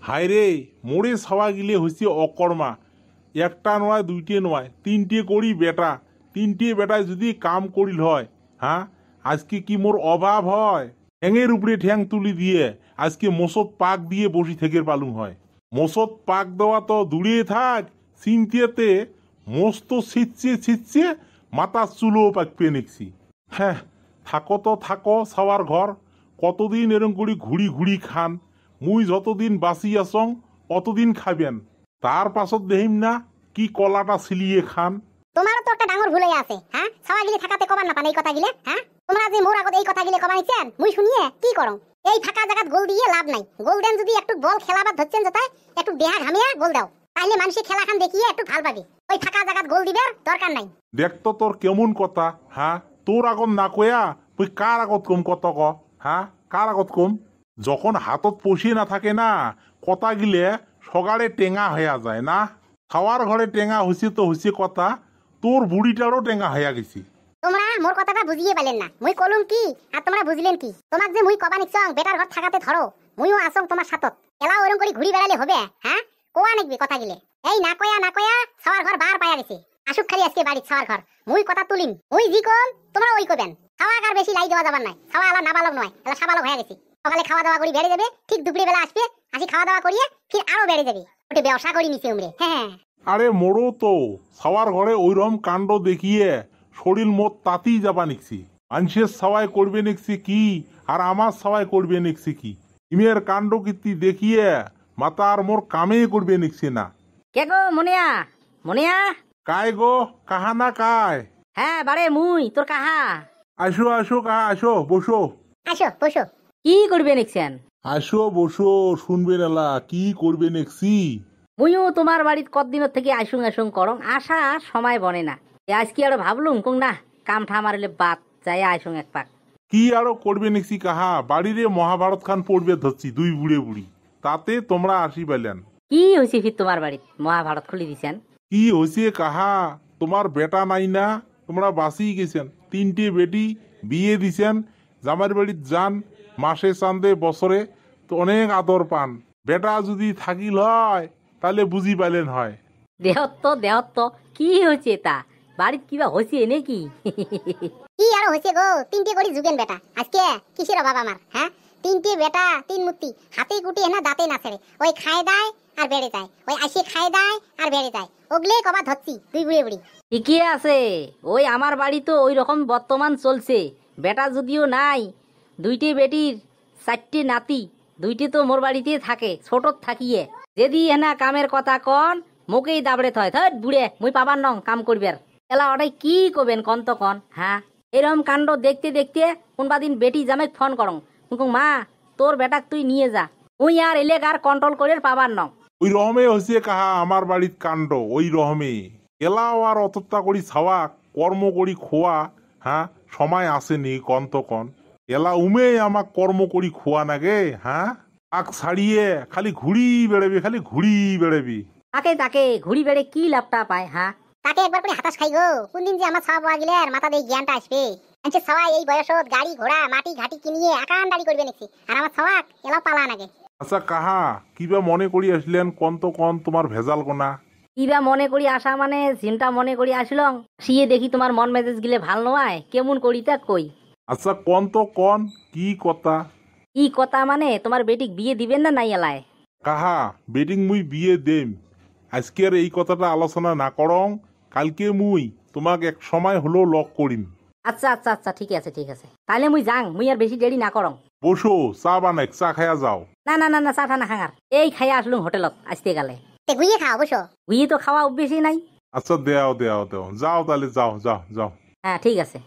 হায় রে মোড়ে ছাওয়া গিলে হচ্ছে অকর্মা, একটা নয় দুইটে নয় তিনটে করি বেটা, তিনটে বেটায় যদি কাম করিল হয়, হ্যাঁ আজকে কি মোর অভাব হয়? ঠ্যাঙের উপরে ঠ্যাং তুলি দিয়ে আজকে মোসত পাক দিয়ে বসি থেকে পালুম হয়। মোসত পাক দেওয়া তো দূরে থাক, চিনতেতে মস্ত ছিটছে মাথার চুলও পাক পেয়ে নিচ্ছি। হ্যাঁ থাকো তো থাকো ছাওয়ার ঘর, কতদিন এরম করি ঘুরি ঘুরি খান, মুই যতদিন বাঁচি আসং অতদিন খাবেন, তার পাছত দেহিম না কি কলাটা সিলিয়ে খান। তোমারও তো একটা ডাঙর ভুলে আছে। হ্যাঁ ছাওয়া গিলে থাকাতে কবার না পান এই কথা গিলে? হ্যাঁ তোমরা যে মোর আগত এই কথা গিলে কবার নিছেন মুই শুনিয়ে কি করং? এই ফাঁকা জায়গাত গোল দিয়ে লাভ নাই। গোল দেন যদি একটু বল খেলাবার ধরছেন যেটাই একটু দেহা ঘামিয়া গোল দাও, তাইলে মানুষে খেলা খান দেখিয়ে একটু ভাল পাবে। ওই ফাঁকা জায়গাত গোল দিবার দরকার নাই। দেখতো তোর কেমন কথা, হ্যাঁ তোর আগত না কয়া তুই কার আগত কম কত ক? হ্যাঁ কার আগত কম? যখন হাতত পশিয়ে না থাকে না কথা গিলে সগাড়ে টেঙা হইয়া যায় না। খাওয়ার ঘরে টেঙা হইছে তো হইছে কথা, তোর বুড়িটারও টেঙা হইয়া গেছি। তোমরা মোর কথাটা বুঝিয়ে পাইলেন না। মুই কলুম কি আর তোমরা বুঝলেন কি? তোমাক যে মুই কবা নিছং বেটার ঘর থাকাতে ধরো, মুইও আসং তোমার সাথত। এলা ওরম করে ঘুরি বেড়ালে হবে? হ্যাঁ কোয়া নাকবি কথা গিলে? এই না কয়া ছাওয়ার ঘর বার পায়া গেছে। আসুক খালি আজকে বাড়ি ছাওয়ার ঘর, মুই কথা তুলিম। মুই জি কম তোমরা ওই কবেন। খাওয়া আর বেশি লাই দেওয়া যাবার নাই। খাওয়া এলা নাবালক নয়, এলা সাবালক হয়ে গেছে। সকালে খাওয়া দাওয়া করি বেড়ে যাবে, ঠিক দুপুরে বেলা আসবে, আসি খাওয়া দাওয়া করিয়ে ফির আরো বেড়ে যাবে। ওটা ব্যবসা করি নিছে উমরে। হ্যাঁ আরে মোড়ো তো ছাওয়ার ঘরে ওইরকম কাণ্ড দেখিয়ে শরীর মোট তাতেই যাবা নিচ্ছি। মানুষের ছাওয়ায় করবে নিচ্ছি কি আর আমার ছাওয়ায় করবে নিচ্ছি কি? ইমের কাণ্ড কীর্তি দেখিয়ে মাতা আর মোর কামেই করবে নিচ্ছি না। কে গো মনিয়া? মনিয়া কায় গো কাহা না কায়? হ্যাঁ বারে মুই তোর কাহা। আসো আসো কাহা আসো বসো। আসো বসো। কি করবে নিকছেন? আসো বসো, শুনবে নালা কি করবে নেক্সি? মুইও তোমার বাড়িত কতদিনের থেকে আসুং করং, আসা সময় বনে না। আজকে আরো ভাবলুম কোন না কাম ঠা মারিলে বাদ যাই আসুং এক পাক। কি আরো করবে নেক্সি কাহা? বাড়িরে মহাভারত খান পড়বে ধরছি দুই বুড়ে বুড়ি, তাতে তোমরা আসি পাইলেন। কি হয়েছে ফির তোমার বাড়িত মহাভারত খুলি দিছেন? কি হয়েছে কাহা? তোমার বেটা নাই না, তোমরা বাঁচি গেছেন। তিনটে বেটি বিয়ে দিছেন, জামার বাড়িত যান মাসে চান্দে বছরে তো অনেক আদর পান। বেটা যদি থাকিল হয় তাহলে বুঝি পাইলেন হয়। দেহত্ব কি হয়েছে তা? বাড়িত কিবা হয়েছে নাকি? কি আর হয়েছে গো? তিনটে করে যুগেন বেটা। আজকে কিসের অভাব আমার? হ্যাঁ তিনটে বেটা তিন মূর্তি, হাতে কুটি না দাঁতে না ছেড়ে, ওই খায় দায় আর বেড়ে যায়, ওই আসে খায় দায় আর বেড়ে যায়। ওগলে কবা ধরছি দুই বুড়ে বুড়ি। ঠিকই আছে, ওই আমার বাড়ি তো ওই রকম বর্তমান চলছে। বেটা যদিও নাই, দুইটে বেটির চারটে নাতি, দুইটে তো মোর বাড়িতে থাকে ছোটত থাকিয়ে। যদি হেনা কামের কথা কন মোকেই দাবড়ে থয়, ধর বুড়ে মুই পাবার নং কাম করবার। এলা ওটাই কি করবেন কন তো কন? হ্যাঁ এরকম কাণ্ড দেখতে দেখতে কোনবা দিন বেটি জামাই ফোন করং, মা তোর বেটাক তুই নিয়ে যা, মুই আর এলেকার কন্ট্রোল করে পাবার নং। ওই রহমে হয়েছে কাহা আমার বাড়ির কাণ্ড, ওই রহমে। এলাও আর অতটা করি ছাওয়া কর্ম করি খোয়া, হ্যাঁ সময় আসেনি কন তো কন। এলা উমে আমাক কর্ম করি খোয়া নাগে, হ্যাঁ আক ছাড়িয়ে খালি ঘুরি বেড়াবি, খালি ঘুরি বেড়াবি। তাকে ঘুরি বেড়ে কি লাভটা পায়? হ্যাঁ তাকে একবার করে হাতাশ খাই গো। কোনদিন যে আমার ছাওয়া পাওয়া গেলে আর মাথা দিয়ে জ্ঞানটা আসবে। আচ্ছা ছাওয়া এই বয়সত গাড়ি ঘোড়া মাটি ঘাটি কিনিয়ে আকান দাড়ি করবে নাকি? আর আমার ছাওয়া এলাও পালা নাগে। আচ্ছা কাহা কিবা মনে করি আসলেন কন তো কন, তোমার ভেজাল কোনা? কিবা মনে করি আসা মানে চিন্তা মনে করি আসলং, সিয়ে দেখি তোমার মন মেজাজ গিলে ভাল নয়, কেমন করি তা কই। আচ্ছা কন তো কন কি কথা? কি কথা মানে তোমার বেটিক বিয়ে দিবেন না নাই এলায়? কাহা বেটিং মুই বিয়ে দেম, আজকের এই কথাটা আলোচনা না করং, কালকে মুই তোমাক এক সময় হলো লক করিম। আচ্ছা ঠিক আছে তাহলে মুই যাং, মুই আর বেশি দেরি না করং। বসো চা বানাই, চা খায়া যাও। না চা না খাঙার, এই খাইয়া আসলুম হোটেলত আসতে গেলে। গুইয়ে খাও বসো। গুইয়ে তো খাওয়া অভ্যেসই নাই। আচ্ছা দেও যাও তাহলে, যাও। হ্যাঁ ঠিক আছে।